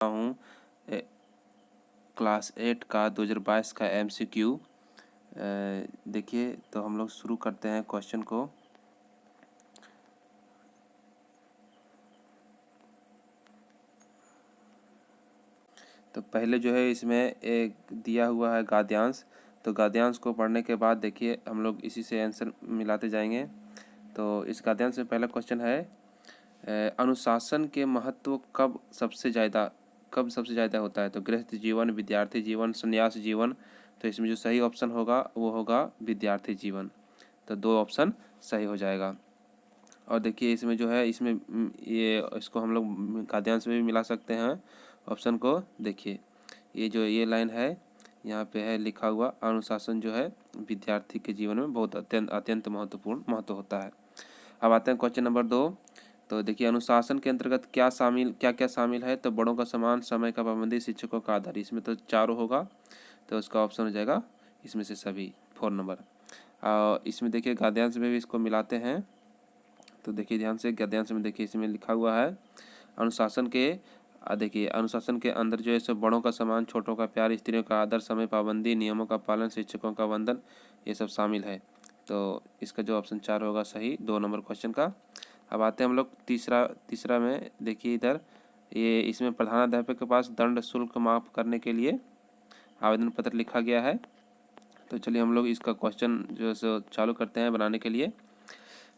हूँ क्लास 8 का 2022 का MCQ। देखिए, तो हम लोग शुरू करते हैं क्वेश्चन को। तो पहले जो है इसमें एक दिया हुआ है गद्यांश। तो गद्यांश को पढ़ने के बाद देखिए हम लोग इसी से आंसर मिलाते जाएंगे। तो इस गद्यांश में पहला क्वेश्चन है, अनुशासन के महत्व कब सबसे ज़्यादा होता है? तो गृहस्थ जीवन, विद्यार्थी जीवन, संन्यास जीवन। तो इसमें जो सही ऑप्शन होगा वो होगा विद्यार्थी जीवन। तो दो ऑप्शन सही हो जाएगा। और देखिए इसमें जो है इसमें ये इसको हम लोग गद्यांश में भी मिला सकते हैं ऑप्शन को। देखिए ये लाइन है, यहाँ पे है लिखा हुआ, अनुशासन जो है विद्यार्थी के जीवन में बहुत अत्यंत महत्वपूर्ण महत्व होता है। अब आते हैं क्वेश्चन नंबर 2। तो देखिए अनुशासन के अंतर्गत क्या क्या शामिल है? तो बड़ों का सम्मान, समय का पाबंदी, शिक्षकों का आदर। इसमें तो चारों होगा, तो उसका ऑप्शन हो जाएगा इसमें से सभी, 4 नंबर। इसमें देखिए गद्यांश में भी इसको मिलाते हैं। तो देखिए ध्यान से, गद्यांश में देखिए इसमें लिखा हुआ है अनुशासन के देखिए अनुशासन के अंदर जो है सो बड़ों का सम्मान, छोटों का प्यार, स्त्रियों का आदर, समय पाबंदी, नियमों का पालन, शिक्षकों का वंदन, ये सब शामिल है। तो इसका जो ऑप्शन 4 होगा सही 2 नंबर क्वेश्चन का। अब आते हैं हम लोग तीसरा में। देखिए इधर ये इसमें प्रधानाध्यापक के पास दंड शुल्क माफ करने के लिए आवेदन पत्र लिखा गया है। तो चलिए हम लोग इसका क्वेश्चन जो है सो चालू करते हैं बनाने के लिए।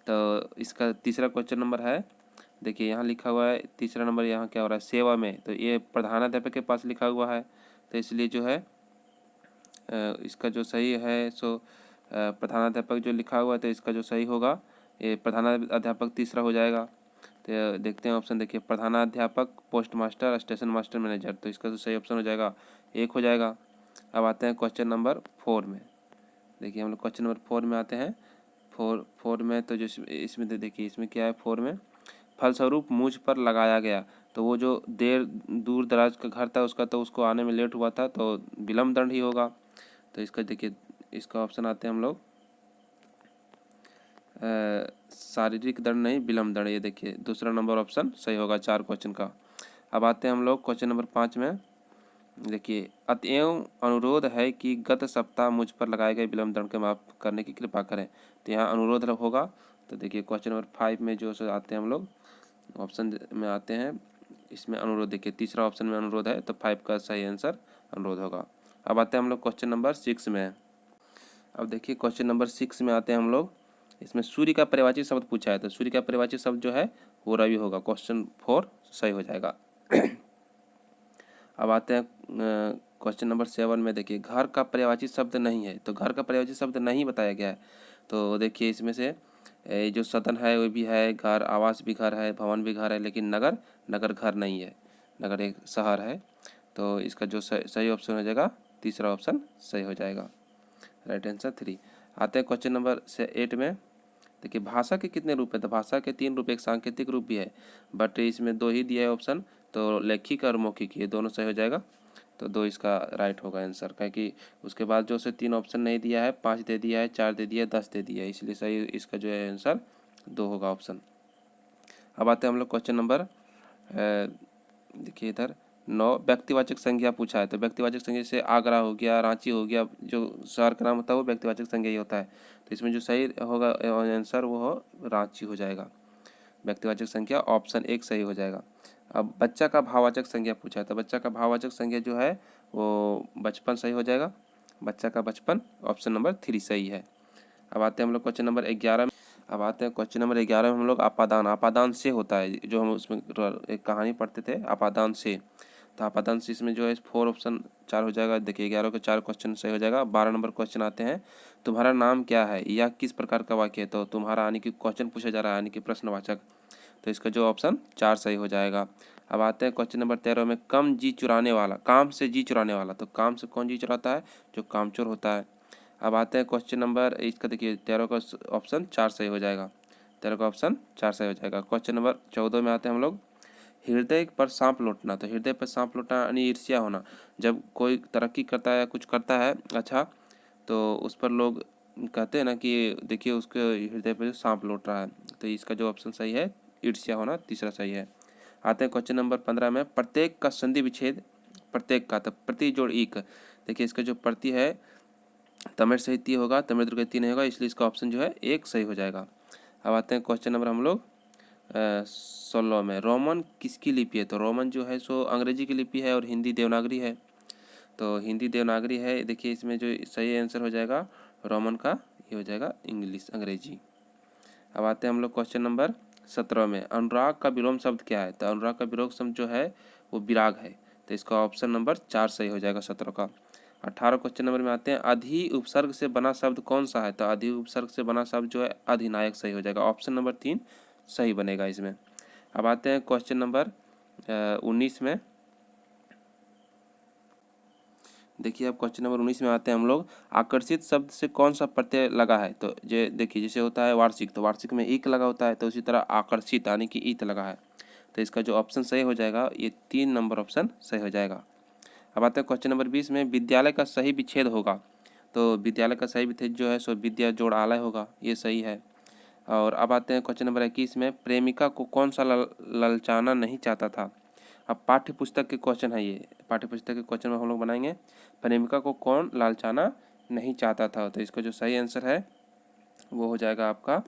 तो इसका तीसरा क्वेश्चन नंबर है, देखिए यहाँ लिखा हुआ है तीसरा नंबर, यहाँ क्या हो रहा है सेवा में। तो ये प्रधानाध्यापक के पास लिखा हुआ है, तो इसलिए जो है इसका जो सही है सो प्रधानाध्यापक जो लिखा हुआ है, तो इसका जो सही होगा ये प्रधानाध्यापक तीसरा हो जाएगा। तो देखते हैं ऑप्शन, देखिए प्रधानाध्यापक, post master, station master, manager. तो इसका जो सही ऑप्शन हो जाएगा 1 हो जाएगा। अब आते हैं क्वेश्चन नंबर 4 में। देखिए हम लोग क्वेश्चन नंबर 4 में आते हैं। 4 में तो जो इसमें देखिए इसमें क्या है 4 में, फलस्वरूप मुझ पर लगाया गया। तो वो जो दूर दराज का घर था उसका, तो उसको आने में लेट हुआ था, तो विलम्ब दंड ही होगा। तो इसका देखिए इसका ऑप्शन आते हैं हम लोग शारीरिक दंड नहीं, विलम्ब दंड। ये देखिए दूसरा नंबर ऑप्शन सही होगा 4 क्वेश्चन का। अब आते हैं हम लोग क्वेश्चन नंबर 5 में। देखिए अतएव अनुरोध है कि गत सप्ताह मुझ पर लगाए गए विलम्ब दंड के माफ करने की कृपा करें। तो यहाँ अनुरोध होगा। तो देखिए क्वेश्चन नंबर 5 में जो आते हैं हम लोग ऑप्शन में आते हैं, इसमें अनुरोध देखिए तीसरा ऑप्शन में अनुरोध है, तो 5 का सही आंसर अनुरोध होगा। अब आते हैं हम लोग क्वेश्चन नंबर 6 में। अब देखिए क्वेश्चन नंबर 6 में आते हैं हम लोग। इसमें सूर्य का पर्यायवाची शब्द पूछा है, तो सूर्य का पर्यायवाची शब्द जो है वो रवि होगा। क्वेश्चन 4 सही हो जाएगा। अब आते हैं क्वेश्चन नंबर 7 में। देखिए घर का पर्यायवाची शब्द नहीं है, तो घर का पर्यायवाची शब्द नहीं बताया गया है। तो देखिए इसमें से जो सदन है वो भी है, घर आवास भी घर है, भवन भी घर है, लेकिन नगर घर नहीं है। नगर एक शहर है। तो इसका जो सही ऑप्शन हो जाएगा तीसरा ऑप्शन सही हो जाएगा, राइट आंसर 3। आते हैं क्वेश्चन नंबर 8 में। देखिए भाषा के कितने रूप है? तो भाषा के 3 रूप, एक सांकेतिक रूप भी है, बट इसमें 2 ही दिया है ऑप्शन। तो लेखिक और मौखिक, ये दोनों सही हो जाएगा। तो 2 इसका राइट होगा आंसर, क्योंकि उसके बाद जो से 3 ऑप्शन नहीं दिया है, 5 दे दिया है, 4 दे दिया है, 10 दे दिया है, इसलिए सही इसका जो है आंसर 2 होगा ऑप्शन। अब आते हैं हम लोग क्वेश्चन नंबर देखिए इधर 9, व्यक्तिवाचक संज्ञा पूछा है। तो व्यक्तिवाचक संज्ञा जैसे आगरा हो गया, रांची हो गया, जो शहर का नाम होता है वो व्यक्तिवाचक संज्ञा ही होता है। तो इसमें जो सही होगा आंसर वो रांची हो जाएगा। व्यक्तिवाचक संज्ञा ऑप्शन 1 सही हो जाएगा। अब बच्चा का भाववाचक संज्ञा पूछा है, तो बच्चा का भाववाचक संज्ञा जो है वो बचपन सही हो जाएगा। बच्चा का बचपन ऑप्शन नंबर 3 सही है। अब आते हैं हम लोग क्वेश्चन नंबर 11 में। अब आते हैं क्वेश्चन नंबर 11 में हम लोग आपादान से होता है, जो हम उसमें एक कहानी पढ़ते थे आपादान से। तो आपादान से इसमें जो है 4 ऑप्शन 4 हो जाएगा। देखिए 11 के 4 क्वेश्चन सही हो जाएगा। 12 नंबर क्वेश्चन आते हैं, तुम्हारा नाम क्या है? यह किस प्रकार का वाक्य है? तो तुम्हारा यानी कि क्वेश्चन पूछा जा रहा है, यानी कि प्रश्नवाचक। तो इसका जो ऑप्शन 4 सही हो जाएगा। अब आते हैं क्वेश्चन नंबर 13 में, काम से जी चुराने वाला। तो काम से कौन जी चुराता है? जो कामचोर होता है। अब आते हैं क्वेश्चन नंबर इसका, देखिए 13 का ऑप्शन 4 सही हो जाएगा। 13 का ऑप्शन 4 सही हो जाएगा। क्वेश्चन नंबर 14 में आते हैं हम लोग, हृदय पर सांप लौटना। तो हृदय पर सांप लौटना यानी ईर्ष्या होना। जब कोई तरक्की करता है या कुछ करता है अच्छा, तो उस पर लोग कहते हैं ना कि देखिए उसके हृदय पर सांप लौट रहा है। तो इसका जो ऑप्शन सही है ईर्ष्या होना तीसरा सही है। आते हैं क्वेश्चन नंबर 15 में, प्रत्येक का संधि विच्छेद, प्रत्येक का तो प्रति जोड़ एक। देखिए इसका जो प्रति है तमिळ से ती होगा, तमिळ दुर्ग ती नहीं होगा, इसलिए इसका ऑप्शन जो है एक सही हो जाएगा। अब आते हैं क्वेश्चन नंबर हम लोग 16 में, रोमन किसकी लिपि है? तो रोमन जो है सो अंग्रेजी की लिपि है और हिंदी देवनागरी है। तो हिंदी देवनागरी है। देखिए इसमें जो सही आंसर हो जाएगा रोमन का, ये हो जाएगा इंग्लिश, अंग्रेजी। अब आते हैं हम लोग क्वेश्चन नंबर 17 में, अनुराग का विलोम शब्द क्या है? तो अनुराग का विलोम शब्द जो है वो विराग है, तो इसका ऑप्शन नंबर 4 सही हो जाएगा 17 का। 18 क्वेश्चन नंबर में आते हैं, अधि उपसर्ग से बना शब्द कौन सा है? तो अधि उपसर्ग से बना शब्द जो है अधिनायक सही हो जाएगा, ऑप्शन नंबर 3 सही बनेगा इसमें। अब आते हैं क्वेश्चन नंबर 19 में। देखिए अब क्वेश्चन नंबर 19 में आते हैं हम लोग, आकर्षित शब्द से कौन सा प्रत्यय लगा है? तो ये देखिए जैसे होता है वार्षिक, तो वार्षिक में ईक लगा होता है, तो उसी तरह आकर्षित यानी कि ईत लगा है, तो इसका जो ऑप्शन सही हो जाएगा ये 3 नंबर ऑप्शन सही हो जाएगा। अब आते हैं क्वेश्चन नंबर 20 में, विद्यालय का सही विच्छेद होगा? तो विद्यालय का सही विच्छेद जो है सो विद्या जोड़ आलय होगा, ये सही है। और अब आते हैं क्वेश्चन नंबर 21 में, प्रेमिका को कौन सा ललचाना नहीं चाहता था? अब पाठ्य पुस्तक के क्वेश्चन है, ये पाठ्य पुस्तक के क्वेश्चन में हम लोग बनाएंगे, प्रेमिका को कौन लालचाना नहीं चाहता था? तो इसका जो सही आंसर है वो हो जाएगा आपका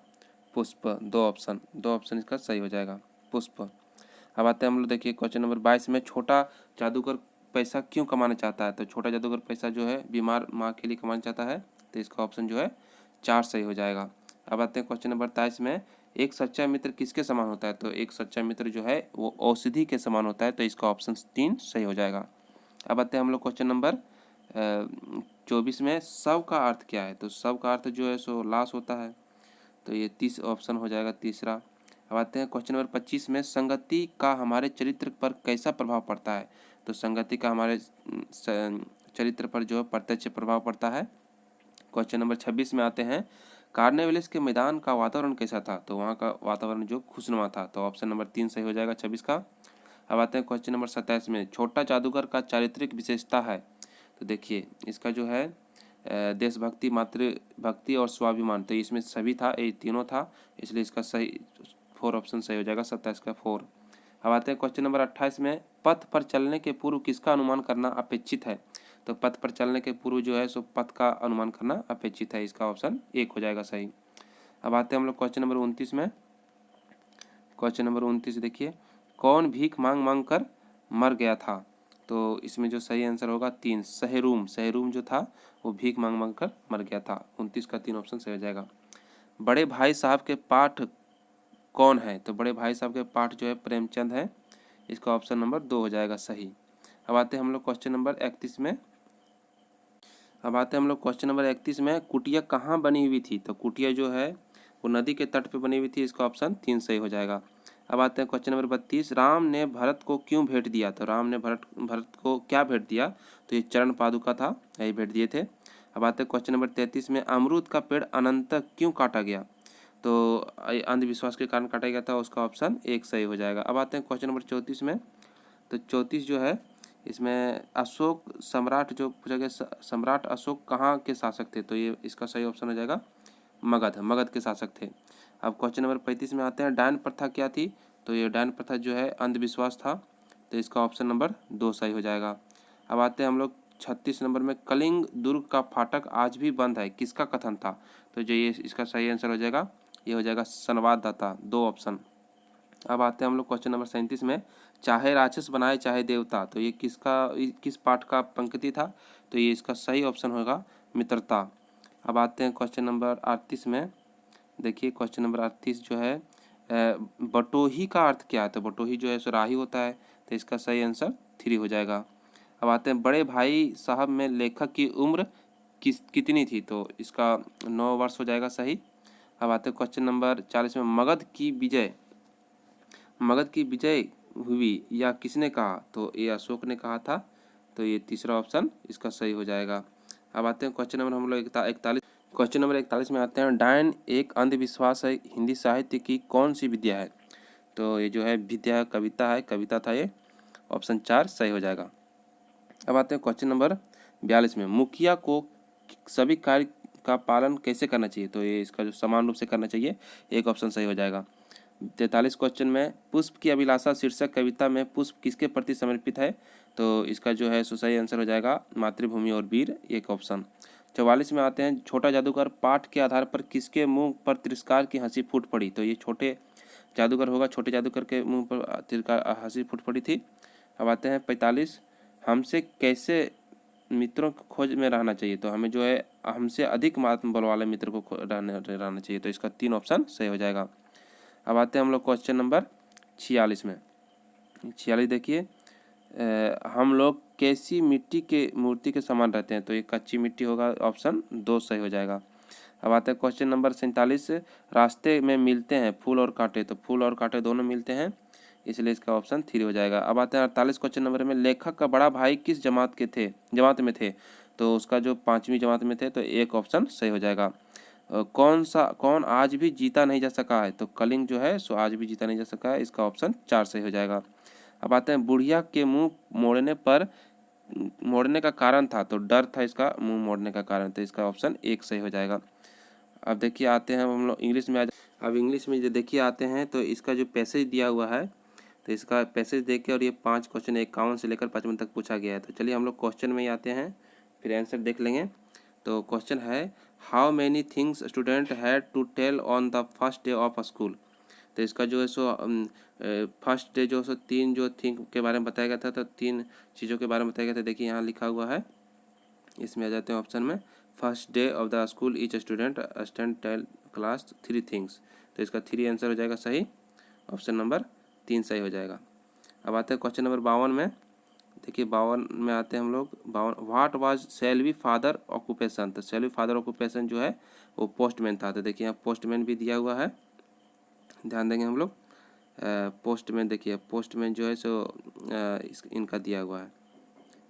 पुष्प, दो ऑप्शन इसका सही हो जाएगा, पुष्प। अब आते हैं हम लोग, देखिए क्वेश्चन नंबर 22 में, छोटा जादूगर पैसा क्यों कमाना चाहता है? तो छोटा जादूगर पैसा जो है बीमार माँ के लिए कमाना चाहता है, तो इसका ऑप्शन जो है 4 सही हो जाएगा। अब आते हैं क्वेश्चन नंबर 23 में, एक सच्चा मित्र किसके समान होता है? तो एक सच्चा मित्र जो है वो औषधि के समान होता है, तो इसका ऑप्शन 3 सही हो जाएगा। अब आते हैं हम लोग क्वेश्चन नंबर 24 में, सब का अर्थ क्या है? तो सब का अर्थ जो है सो लाश होता है, तो ये 30 ऑप्शन हो जाएगा, तीसरा। अब आते हैं क्वेश्चन नंबर 25 में, संगति का हमारे चरित्र पर कैसा प्रभाव पड़ता है? तो संगति का हमारे चरित्र पर जो है प्रत्यक्ष प्रभाव पड़ता है। क्वेश्चन नंबर 26 में आते हैं, कार्नेवालिस के मैदान का वातावरण कैसा था? तो वहाँ का वातावरण जो खुशनुमा था, तो ऑप्शन नंबर 3 सही हो जाएगा 26 का। अब आते हैं क्वेश्चन नंबर 27 में, छोटा जादूगर का चारित्रिक विशेषता है? तो देखिए इसका जो है देशभक्ति, मातृभक्ति और स्वाभिमान, तो इसमें सभी था, ये तीनों था, इसलिए इसका सही 4 ऑप्शन सही हो जाएगा, 27 का 4। अब आते हैं क्वेश्चन नंबर 28 में, पथ पर चलने के पूर्व किसका अनुमान करना अपेक्षित है? तो पथ पर चलने के पूर्व जो है सो पथ का अनुमान करना अपेक्षित है, इसका ऑप्शन 1 हो जाएगा सही। अब आते हैं हम लोग क्वेश्चन नंबर 29 में। क्वेश्चन नंबर 29 देखिए, कौन भीख मांग मांग कर मर गया था? तो इसमें जो सही आंसर होगा 3, सहरूम जो था वो भीख मांग मांग कर मर गया था, 29 का 3 ऑप्शन सही हो जाएगा। बड़े भाई साहब के पाठ कौन है? तो बड़े भाई साहब के पाठ जो है प्रेमचंद है, इसका ऑप्शन नंबर 2 हो जाएगा सही। अब आते हैं हम लोग क्वेश्चन नंबर 31 में। कुटिया कहाँ बनी हुई थी? तो कुटिया जो है वो नदी के तट पे बनी हुई थी, इसका ऑप्शन 3 सही हो जाएगा। अब आते हैं क्वेश्चन नंबर 32, राम ने भरत को क्यों भेंट दिया? तो राम ने भरत को क्या भेंट दिया? तो ये चरण पादुका था, यही भेंट दिए थे। अब आते हैं क्वेश्चन नंबर 33 में, अमरूद का पेड़ अनंत क्यों काटा गया? तो अंधविश्वास के कारण काटा गया था, उसका ऑप्शन 1 सही हो जाएगा। अब आते हैं क्वेश्चन नंबर 34 में। तो 34 जो है इसमें अशोक सम्राट जो पूछा गया, सम्राट अशोक कहाँ के शासक थे? तो ये इसका सही ऑप्शन हो जाएगा मगध के शासक थे। अब क्वेश्चन नंबर 35 में आते हैं, डायन प्रथा क्या थी? तो ये डायन प्रथा जो है अंधविश्वास था, तो इसका ऑप्शन नंबर 2 सही हो जाएगा। अब आते हैं हम लोग 36 नंबर में, कलिंग दुर्ग का फाटक आज भी बंद है, किसका कथन था? तो जो ये इसका सही आंसर हो जाएगा, ये हो जाएगा संवाददाता, 2 ऑप्शन। अब आते हैं हम लोग क्वेश्चन नंबर 37 में, चाहे राक्षस बनाए चाहे देवता, तो ये किस पाठ का पंक्ति था? तो ये इसका सही ऑप्शन होगा मित्रता। अब आते हैं क्वेश्चन नंबर 38 में। देखिए क्वेश्चन नंबर 38 जो है बटोही का अर्थ क्या है? तो बटोही जो है सो राही होता है, तो इसका सही आंसर 3 हो जाएगा। अब आते हैं, बड़े भाई साहब में लेखक की उम्र कितनी थी? तो इसका 9 वर्ष हो जाएगा सही। अब आते हैं क्वेश्चन नंबर 40 में, मगध की विजय हुई या किसने कहा? तो ये अशोक ने कहा था, तो ये तीसरा ऑप्शन इसका सही हो जाएगा। अब आते हैं क्वेश्चन नंबर हम लोग 41। क्वेश्चन नंबर 41 में आते हैं, डायन एक अंधविश्वास है, हिंदी साहित्य की कौन सी विद्या है? तो ये जो है विद्या कविता है, कविता था ये, ऑप्शन 4 सही हो जाएगा। अब आते हैं क्वेश्चन नंबर 42 में, मुखिया को सभी कार्य का पालन कैसे करना चाहिए? तो ये इसका जो समान रूप से करना चाहिए, 1 ऑप्शन सही हो जाएगा। 43 क्वेश्चन में पुष्प की अभिलाषा शीर्षक कविता में पुष्प किसके प्रति समर्पित है? तो इसका जो है सही आंसर हो जाएगा मातृभूमि और वीर, एक ऑप्शन। 44 में आते हैं, छोटा जादूगर पाठ के आधार पर किसके मुंह पर तिरस्कार की हंसी फूट पड़ी? तो ये छोटे जादूगर होगा, छोटे जादूगर के मुंह पर तिरस्कार हंसी फूट पड़ी थी। अब आते हैं 45, हमसे कैसे मित्रों की खोज में रहना चाहिए? तो हमें जो है हमसे अधिक आत्मबल वाले मित्र को रहना चाहिए। तो इसका 3 ऑप्शन सही हो जाएगा। अब आते हैं हम लोग क्वेश्चन नंबर 46 में। 46 देखिए, हम लोग कैसी मिट्टी के मूर्ति के समान रहते हैं? तो ये कच्ची मिट्टी होगा, ऑप्शन 2 सही हो जाएगा। अब आते हैं क्वेश्चन नंबर 47, रास्ते में मिलते हैं फूल और कांटे? तो फूल और कांटे दोनों मिलते हैं, इसलिए इसका ऑप्शन 3 हो जाएगा। अब आते हैं 48 क्वेश्चन नंबर में, लेखक का बड़ा भाई किस जमात में थे? तो उसका जो 5वीं जमात में थे, तो एक ऑप्शन सही हो जाएगा। कौन आज भी जीता नहीं जा सका है? तो कलिंग जो है सो आज भी जीता नहीं जा सका है, इसका ऑप्शन 4 सही हो जाएगा। अब आते हैं, बुढ़िया के मुंह मोड़ने का कारण था? तो डर था इसका मुंह मोड़ने का कारण, तो इसका ऑप्शन 1 सही हो जाएगा। अब देखिए आते हैं हम लोग इंग्लिश में। अब इंग्लिश में जो देखिए आते हैं, तो इसका जो पैसेज दिया हुआ है, तो इसका पैसेज देख के और ये 5 क्वेश्चन 51 से लेकर 55 तक पूछा गया है। तो चलिए हम लोग क्वेश्चन में ही आते हैं, फिर आंसर देख लेंगे। तो क्वेश्चन है, how many things student had to tell on the first day of school? तो इसका जो है सो फर्स्ट डे जो सो 3 जो थिंग के बारे में बताया गया था, तो 3 चीज़ों के बारे में बताया गया था। देखिए यहाँ लिखा हुआ है, इसमें आ जाते हैं ऑप्शन में, first day of the school each student stand tell class 3 things. तो इसका 3 आंसर हो जाएगा सही, ऑप्शन नंबर 3 सही हो जाएगा। अब आते हैं क्वेश्चन नंबर 52 में। देखिए 52 में आते हैं हम लोग। 52, what was Selvi father occupation? तो सेल्वी फादर ऑक्यूपेशन जो है वो पोस्टमैन था। तो देखिए यहाँ पोस्टमैन भी दिया हुआ है, ध्यान देंगे हम लोग। पोस्टमैन देखिए, पोस्टमैन जो है सो इनका दिया हुआ है,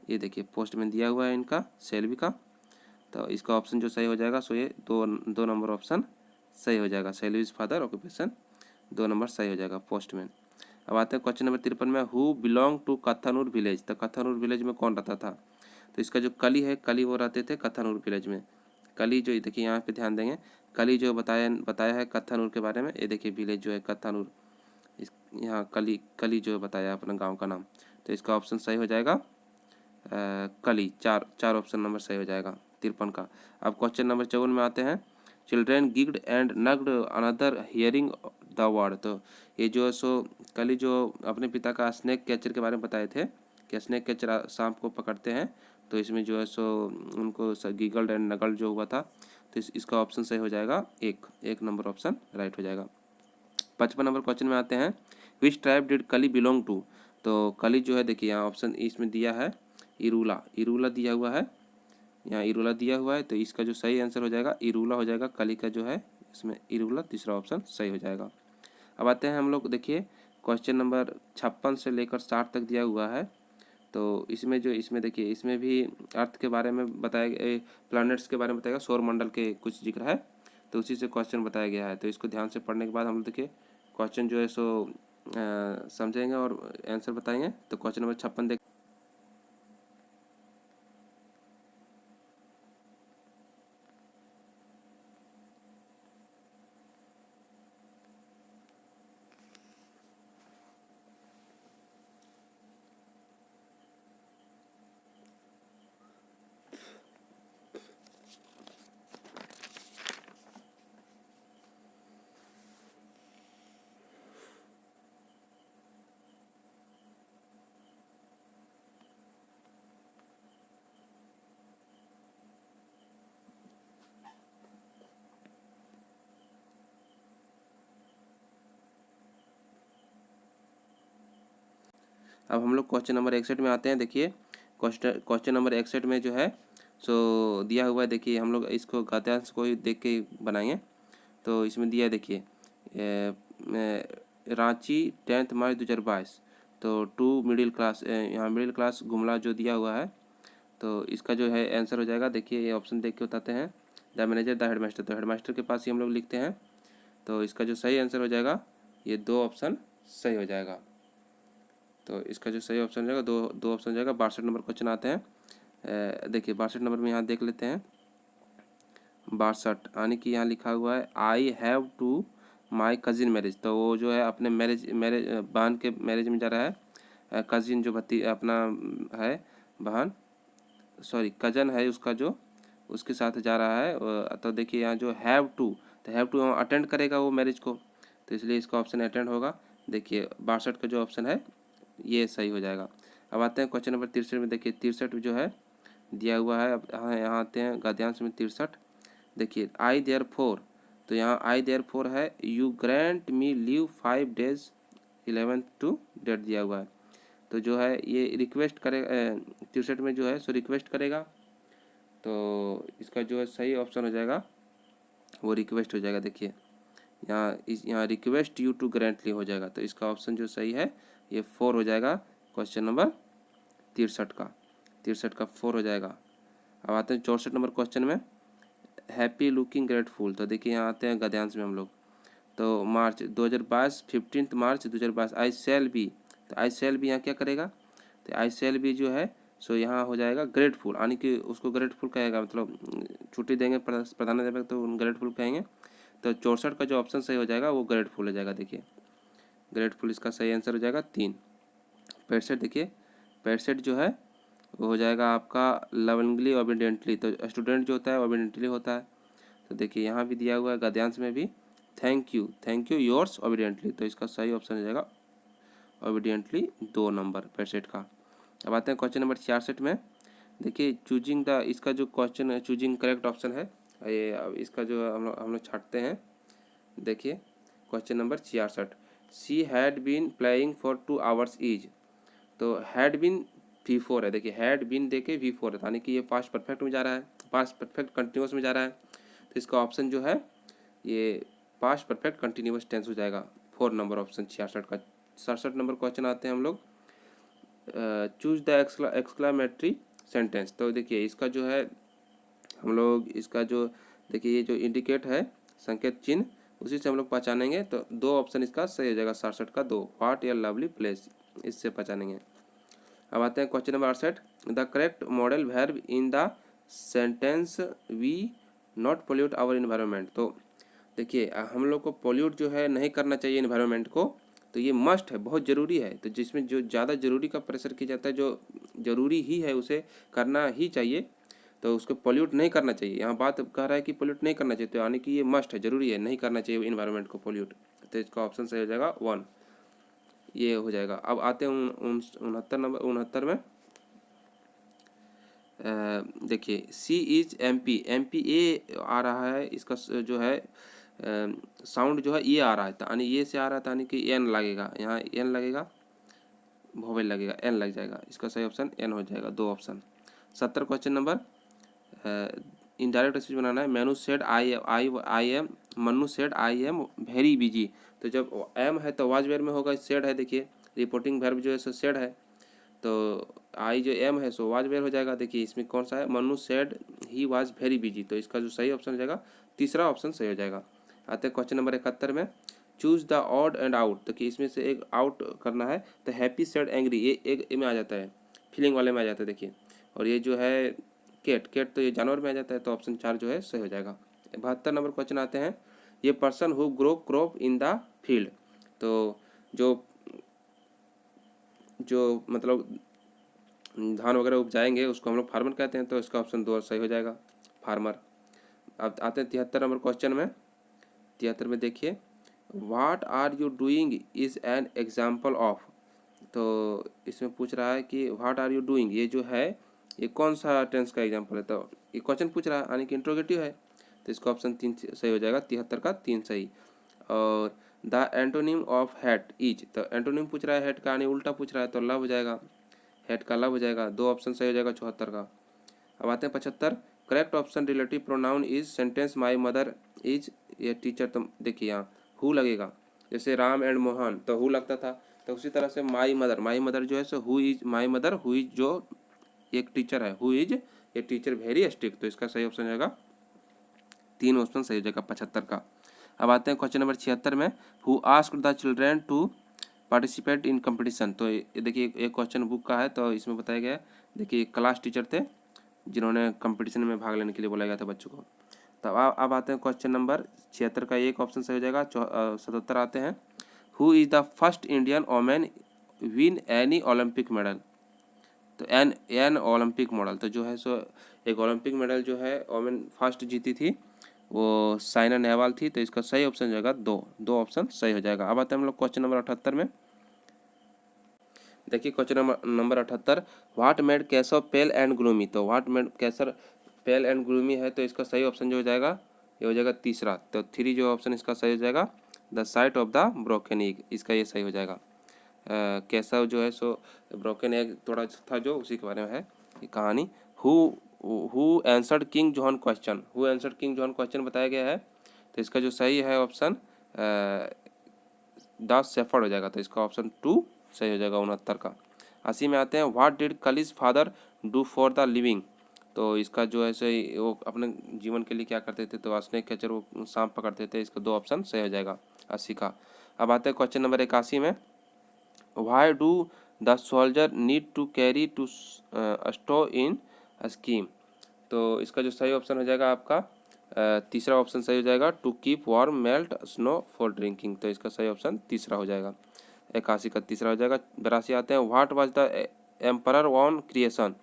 ये देखिए पोस्टमैन दिया हुआ है इनका, सेल्वी का। तो इसका ऑप्शन जो सही हो जाएगा सो ये 2 नंबर ऑप्शन सही हो जाएगा। सेल्वीज फादर ऑक्यूपेशन 2 नंबर सही हो जाएगा, पोस्टमैन। अब आते हैं क्वेश्चन नंबर 53 में, हु बिलोंग टू कथनूर विलेज? तो कथनूर विलेज में कौन रहता था? तो इसका जो कली है, कली वो रहते थे कथनूर विलेज में। कली जो देखिए यहाँ पे ध्यान देंगे, कली जो बताया है कथनूर के बारे में, ये देखिए विलेज जो है कथनूर, इस यहाँ कली जो बताया अपना गांव का नाम। तो इसका ऑप्शन सही हो जाएगा कली, चार ऑप्शन नंबर सही हो जाएगा 53 का। अब क्वेश्चन नंबर 54 में आते हैं, children giggled and nudged another hearing the word? तो ये जो है सो कली जो अपने पिता का स्नेक कैचर के बारे में बताए थे कि स्नेक कैचर सांप को पकड़ते हैं, तो इसमें जो है सो उनको गिगल्ड एंड नगल्ड जो हुआ था, तो इसका ऑप्शन सही हो जाएगा एक नंबर ऑप्शन राइट हो जाएगा। 55 नंबर क्वेश्चन में आते हैं, विच ट्राइब डिड कली बिलोंग टू? तो कली जो है देखिए यहाँ ऑप्शन इसमें दिया है इरूला दिया हुआ है, यहाँ इरूला दिया हुआ है, तो इसका जो सही आंसर हो जाएगा इरूला हो जाएगा। कली का जो है इसमें इरूला, तीसरा ऑप्शन सही हो जाएगा। अब आते हैं हम लोग, देखिए क्वेश्चन नंबर 56 से लेकर 60 तक दिया हुआ है। तो इसमें देखिए इसमें भी अर्थ के बारे में बताया गया, प्लैनेट्स के बारे में बताया गया, सौर मंडल के कुछ जिक्र है, तो उसी से क्वेश्चन बताया गया है। तो इसको ध्यान से पढ़ने के बाद हम लोग देखिए क्वेश्चन जो है सो समझेंगे और आंसर बताएंगे। तो क्वेश्चन नंबर 56 देख। अब हम लोग क्वेश्चन नंबर 61 में आते हैं। देखिए क्वेश्चन नंबर 61 में जो है सो दिया हुआ है, देखिए हम लोग इसको गद्यांश को ही देख के बनाएंगे। तो इसमें दिया है देखिए, रांची 10 मार्च 2022, तो टू मिडिल क्लास, यहाँ मिडिल क्लास गुमला जो दिया हुआ है, तो इसका जो है आंसर हो जाएगा। देखिए ये ऑप्शन देख के बताते हैं, द मैनेजर द हेडमास्टर, तो हेडमास्टर के पास ही हम लोग लिखते हैं। तो इसका जो सही आंसर हो जाएगा ये 2 ऑप्शन सही हो जाएगा। तो इसका जो सही ऑप्शन हो जाएगा दो ऑप्शन हो जाएगा। 62 नंबर क्वेश्चन आते हैं। देखिए 62 नंबर में यहाँ देख लेते हैं, 62 यानी कि यहाँ लिखा हुआ है, I have to my cousin marriage, तो वो जो है अपने मैरिज बहन के मैरिज में जा रहा है। कजिन जो अपना है बहन, सॉरी कजन है उसका, जो उसके साथ जा रहा है। तो देखिए यहाँ जो हैव टू, तो हैव टू अटेंड करेगा वो मैरिज को, तो इसलिए इसका ऑप्शन अटेंड होगा। देखिए 62 का जो ऑप्शन है ये सही हो जाएगा। अब आते हैं क्वेश्चन नंबर 63 में। देखिए 63 जो है दिया हुआ है। अब यहाँ आते हैं गद्यांश में 63। देखिए आई देयर फोर, तो यहाँ आई देयर फोर है you grant me leave 5 days 11 to date दिया हुआ है। तो जो है ये रिक्वेस्ट करे 63 में जो है सो रिक्वेस्ट करेगा, तो इसका जो है सही ऑप्शन हो जाएगा वो रिक्वेस्ट हो जाएगा। देखिए यहाँ request you to grant leave हो जाएगा, तो इसका ऑप्शन जो सही है ये 4 हो जाएगा। क्वेश्चन नंबर 63 का 4 हो जाएगा। अब आते हैं 64 नंबर क्वेश्चन में, हैप्पी लुकिंग ग्रेटफुल। तो देखिए यहाँ आते हैं गद्यांश में हम लोग। तो मार्च 2022, 15 मार्च 2022 आई सेल बी, तो आई सेल बी यहाँ क्या करेगा, तो आई सेल बी जो है सो यहाँ हो जाएगा ग्रेटफुल, यानी कि उसको ग्रेटफुल कहेगा, मतलब छुट्टी देंगे प्रधानाध्यापक तो ग्रेटफुल कहेंगे। तो 64 का जो ऑप्शन सही हो जाएगा वो ग्रेटफुल हो जाएगा। देखिए ग्रेटफुल इसका सही आंसर हो जाएगा 3। 65 देखिए 65 जो है वो हो जाएगा आपका लवंगली ओबीडियंटली, तो स्टूडेंट जो होता है ओबीडियंटली होता है। तो देखिए यहाँ भी दिया हुआ है गद्यांश में भी थैंक यू योर्स ओबीडियंटली, तो इसका सही ऑप्शन हो जाएगा ओबीडियंटली 2 नंबर 65 का। अब आते हैं क्वेश्चन नंबर 66 में। देखिए चूजिंग द, इसका जो क्वेश्चन है चूजिंग करेक्ट ऑप्शन है ये। अब इसका जो हम लोग छाटते हैं। देखिए question number 66, she had been playing for 2 hours is, तो हैड बीन V4 है। देखिए हैड बीन देके V4 है, यानी कि ये पास्ट परफेक्ट में जा रहा है, पास्ट परफेक्ट कंटिन्यूस में जा रहा है। तो इसका ऑप्शन जो है ये पास्ट परफेक्ट कंटिन्यूस टेंस हो जाएगा 4 नंबर ऑप्शन 66 का। 67 नंबर क्वेश्चन आते हैं हम लोग, चूज द एक्सक्लामेटरी सेंटेंस। तो देखिए इसका जो है हम लोग इसका जो देखिए ये जो इंडिकेट है संकेत चिन्ह, उसी से हम लोग पहचानेंगे। तो 2 ऑप्शन इसका सही हो जाएगा 67 का 2, व्हाट या लवली प्लेस, इससे पहचानेंगे। अब आते हैं question number 68, the correct modal verb in the sentence we not pollute our environment. तो देखिए हम लोग को पोल्यूट जो है नहीं करना चाहिए इन्वायरमेंट को, तो ये मस्ट है, बहुत ज़रूरी है। तो जिसमें जो ज़्यादा ज़रूरी का प्रेशर किया जाता है, जो ज़रूरी ही है उसे करना ही चाहिए, तो उसको पोल्यूट नहीं करना चाहिए। यहाँ बात कह रहा है कि पोल्यूट नहीं करना चाहिए, तो यानी कि ये मस्ट है, ज़रूरी है, नहीं करना चाहिए इन्वायरमेंट को पोल्यूट। तो इसका ऑप्शन सही हो जाएगा 1, ये हो जाएगा। अब आते हैं 69 में। देखिए सी इज MP ए आ रहा है, इसका जो है साउंड जो है ये आ रहा है, यानी ये से आ रहा था, यानी कि एन लगेगा, यहाँ एन लगेगा, वोवेल लगेगा, एन लग जाएगा। इसका सही ऑप्शन एन हो जाएगा, 2 option. 70 question number, indirect speech बनाना है। Manu said I am, Manu said I am very busy, तो जब एम है तो वाज वेयर में होगा, सेड है। देखिए रिपोर्टिंग वर्ब जो है सो सेड है, तो आई जो एम है सो वाज वेयर हो जाएगा। देखिए इसमें कौन सा है, Manu said he was very busy, तो इसका जो सही ऑप्शन हो जाएगा तीसरा ऑप्शन सही हो जाएगा। आते हैं क्वेश्चन नंबर 71 में, choose the odd and out. तो कि इसमें से एक आउट करना है, तो हैप्पी सैड एंग्री ये एक में आ जाता है, फीलिंग वाले में आ जाता है। देखिए और ये जो है केट तो ये जानवर में आ जाता है, तो ऑप्शन 4 जो है सही हो जाएगा। 72 नंबर क्वेश्चन आते हैं, ये person who grow crop in the field. तो जो मतलब धान वगैरह उपजाएंगे उसको हम लोग फार्मर कहते हैं, तो इसका ऑप्शन 2 सही हो जाएगा, फार्मर। अब आते हैं 73 नंबर क्वेश्चन में। 73 में देखिए, what are you doing is an example of. तो इसमें पूछ रहा है कि व्हाट आर यू डूइंग, ये जो है ये कौन सा टेंस का एग्जाम्पल है, तो ये क्वेश्चन पूछ रहा है, यानी कि इंट्रोगेटिव है, तो इसका ऑप्शन 3 सही हो जाएगा, 73 का 3 सही। और the antonym of hat is, तो एंटोनिम पूछ रहा है हैट का, यानी उल्टा पूछ रहा है, तो लव हो जाएगा, हैट का लव हो जाएगा, 2 ऑप्शन सही हो जाएगा 74 का। अब आते हैं 75, correct option relative pronoun is sentence my mother is ये टीचर। तो देखिए यहाँ हु लगेगा, जैसे राम एंड मोहन तो हु लगता था, तो उसी तरह से माई मदर जो है so who is my mother, who is जो एक टीचर है, who is a teacher very strict, तो इसका सही ऑप्शन हो जाएगा 3 ऑप्शन सही हो जाएगा 75 का। अब आते हैं क्वेश्चन नंबर 76 में, who asked the children to participate in competition. तो ये देखिए एक क्वेश्चन बुक का है, तो इसमें बताया गया है, देखिए क्लास टीचर थे जिन्होंने कंपटीशन में भाग लेने के लिए बोला गया था बच्चों को। तो अब आते हैं क्वेश्चन नंबर 76 का, एक ऑप्शन सही हो जाएगा। 77 आते हैं, who is the first Indian women win any Olympic medal. तो एन ओलंपिक मेडल, तो जो है सो एक ओलंपिक मेडल जो है वोमेन फर्स्ट जीती थी वो साइना नेहवाल थी। तो इसका सही ऑप्शन हो जाएगा दो ऑप्शन सही हो जाएगा। अब आते हैं हम लोग क्वेश्चन नंबर 78 में। देखिए question number 78, what made Keshav pale and gloomy. तो what made Keshav pale and gloomy है, तो इसका सही ऑप्शन जो हो जाएगा ये हो जाएगा तीसरा। तो 3 जो ऑप्शन इसका सही हो जाएगा, the site of the broken egg, इसका ये सही हो जाएगा। केशव जो है सो ब्रोकन एग थोड़ा था जो, उसी के बारे में है ये कहानी। Who answered king John question, who answered king John question बताया गया है। तो इसका जो सही है ऑप्शन द शेफर्ड हो जाएगा। तो इसका ऑप्शन 2 सही हो जाएगा 69 का। 80 में आते हैं, what did Kali's father do for the living. तो इसका जो है सही वो अपने जीवन के लिए क्या करते थे, तो स्नेक कैचर, वो सांप पकड़ते थे। इसका 2 ऑप्शन सही हो जाएगा 80 का। अब आते हैं क्वेश्चन नंबर 81 में, why do the soldier need to carry to stow in scheme. तो इसका जो सही ऑप्शन हो जाएगा आपका तीसरा ऑप्शन सही हो जाएगा, to keep warm melt snow for drinking. तो इसका सही ऑप्शन तीसरा हो जाएगा, 81 का तीसरा हो जाएगा। 82 आते हैं, what was the emperor on creation.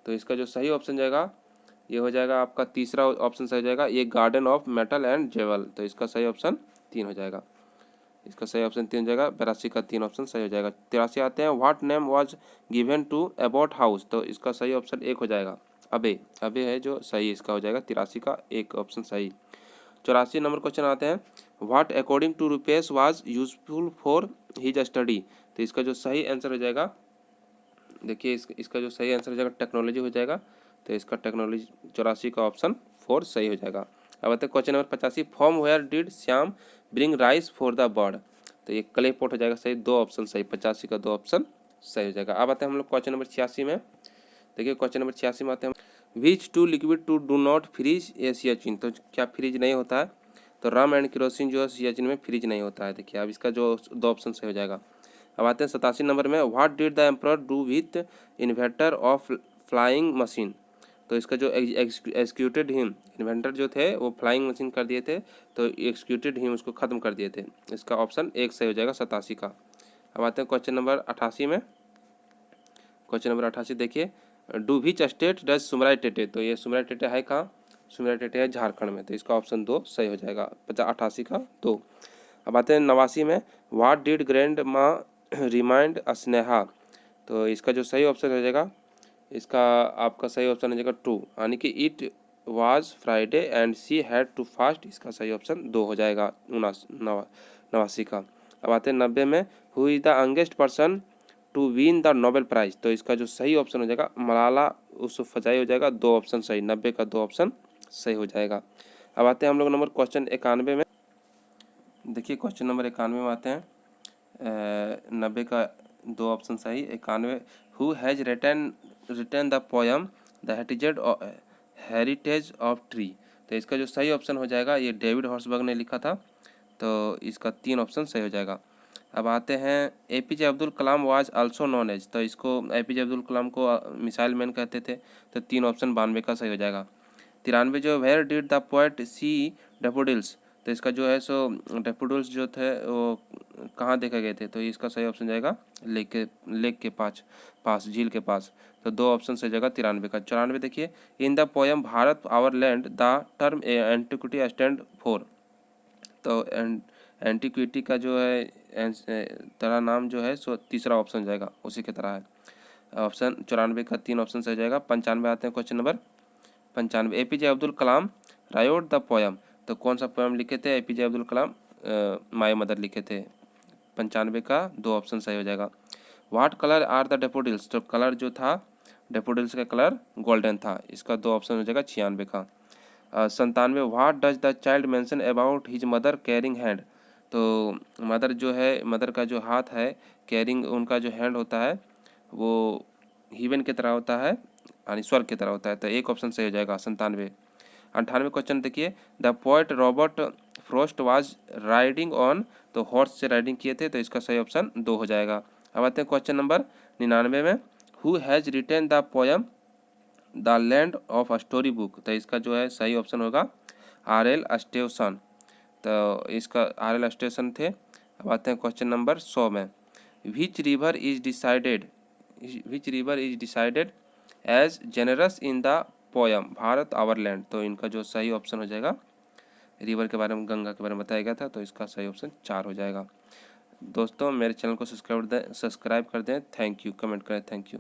तो इसका जो सही ऑप्शन जाएगा ये हो जाएगा आपका तीसरा ऑप्शन सही हो जाएगा, ये गार्डन ऑफ मेटल एंड जेवल। तो इसका सही ऑप्शन 3 हो जाएगा, इसका सही ऑप्शन 3 हो जाएगा। 82 का 3 ऑप्शन सही हो जाएगा। 83 आते हैं, what name was given to about house. तो इसका सही ऑप्शन 1 हो जाएगा, अबे अबे है जो सही, इसका हो जाएगा 83 का 1 ऑप्शन सही। 84 नंबर क्वेश्चन आते हैं, what according to Rupesh was useful for his study. तो इसका जो सही आंसर हो जाएगा, देखिए इसका जो सही आंसर हो जाएगा टेक्नोलॉजी हो जाएगा। तो इसका टेक्नोलॉजी 84 का ऑप्शन 4 सही हो जाएगा। अब आते हैं question number 85, from where did Shyam bring rice for the bird. तो ये क्ले पॉट हो जाएगा सही, 2 ऑप्शन सही, 85 का 2 ऑप्शन सही हो जाएगा। अब आते हैं हम लोग क्वेश्चन नंबर 86 में। देखिए क्वेश्चन नंबर 86 में आते हैं, which two liquid to do not freeze a Siachen. तो क्या फ्रीज नहीं होता है, तो रम एंड केरोसिन जो है सियाचिन में फ्रीज नहीं होता है। देखिए अब इसका जो 2 ऑप्शन सही हो जाएगा। अब आते हैं 87 नंबर में, what did the emperor do with inventor of flying machine. तो इसका जो एक्सिक्यूटेड हिम, इन्वेंटर जो थे वो फ्लाइंग मशीन कर दिए थे, तो एक्सिक्यूटेड हिम उसको ख़त्म कर दिए थे। इसका ऑप्शन 1 सही हो जाएगा 87 का। अब आते हैं क्वेश्चन नंबर 88 में। क्वेश्चन नंबर 88 देखिए, do which state does Sumrai Tete. तो ये सुमराई टेटे है कहाँ, सुमराई टेटे है झारखंड में। तो इसका ऑप्शन 2 सही हो जाएगा, 88 का 2। अब आते हैं 89 में, व्हाट डिड ग्रैंड माँ रिमाइंड स्नेहा। तो इसका जो सही ऑप्शन हो जाएगा, इसका आपका सही ऑप्शन हो जाएगा 2, यानी कि it was Friday and she had to fast. इसका सही ऑप्शन 2 हो जाएगा 89 का। अब आते हैं 90 में, who is the youngest person to win the Nobel prize. तो इसका जो सही ऑप्शन हो जाएगा मलाला यूसुफजई हो जाएगा, 2 ऑप्शन सही, 90 का 2 ऑप्शन सही हो जाएगा। अब आते हैं हम लोग नंबर क्वेश्चन 91 में। देखिए क्वेश्चन नंबर 91 में आते हैं, 90 का 2 ऑप्शन सही। 91, who has written the poem the heritage of tree. तो इसका जो सही ऑप्शन हो जाएगा ये डेविड हॉर्सबर्ग ने लिखा था। तो इसका 3 ऑप्शन सही हो जाएगा। अब आते हैं, APJ Abdul Kalam was also known as. तो इसको एपीजे अब्दुल कलाम को मिसाइल मैन कहते थे। तो 3 ऑप्शन 92 का सही हो जाएगा। 93 जो, where did the poet see daffodils. तो इसका जो है सो डैफोडिल्स जो थे वो कहाँ देखे गए थे। तो इसका सही ऑप्शन जाएगा लेक के पास झील के पास। तो 2 ऑप्शन सही जाएगा 93 का। 94 देखिए, in the poem Bharat our land the term antiquity stand for. तो एंटिक्विटी का जो है तरह नाम जो है सो तीसरा ऑप्शन जाएगा, उसी की तरह है। ऑप्शन 94 का 3 ऑप्शन सही जाएगा। 95 आते हैं question number 95, APJ Abdul Kalam wrote the poem. तो कौन सा पोयम लिखे थे APJ Abdul Kalam, my mother लिखे थे। 95 का 2 ऑप्शन सही हो जाएगा। What colour are the daffodils. तो कलर जो था डेफोडिल्स का कलर गोल्डन था। इसका 2 ऑप्शन हो जाएगा 96 का। 97, what does the child mention about his mother carrying hand. तो मदर जो है, मदर का जो हाथ है कैरिंग, उनका जो हैंड होता है वो हीवन की तरह होता है, यानी स्वर्ग की तरह होता है। तो 1 ऑप्शन सही हो जाएगा 97। 98 क्वेश्चन देखिए, the poet Robert Frost was riding on. तो हॉर्स से राइडिंग किए थे। तो इसका सही ऑप्शन 2 हो जाएगा। अब आते हैं क्वेश्चन नंबर 99 में, who has retain the poem the land of story book. तो इसका जो है सही ऑप्शन होगा RL स्टेशन। तो इसका RL स्टेशन थे। अब आते हैं क्वेश्चन नंबर 100 में। Which river is decided as generous in the poem Bharat our land. तो इनका जो सही ऑप्शन हो जाएगा, रिवर के बारे में, गंगा के बारे में बताया गया था, तो इसका सही ऑप्शन 4 हो जाएगा। दोस्तों मेरे चैनल को सब्सक्राइब कर दें। Thank you. कमेंट करें। Thank you.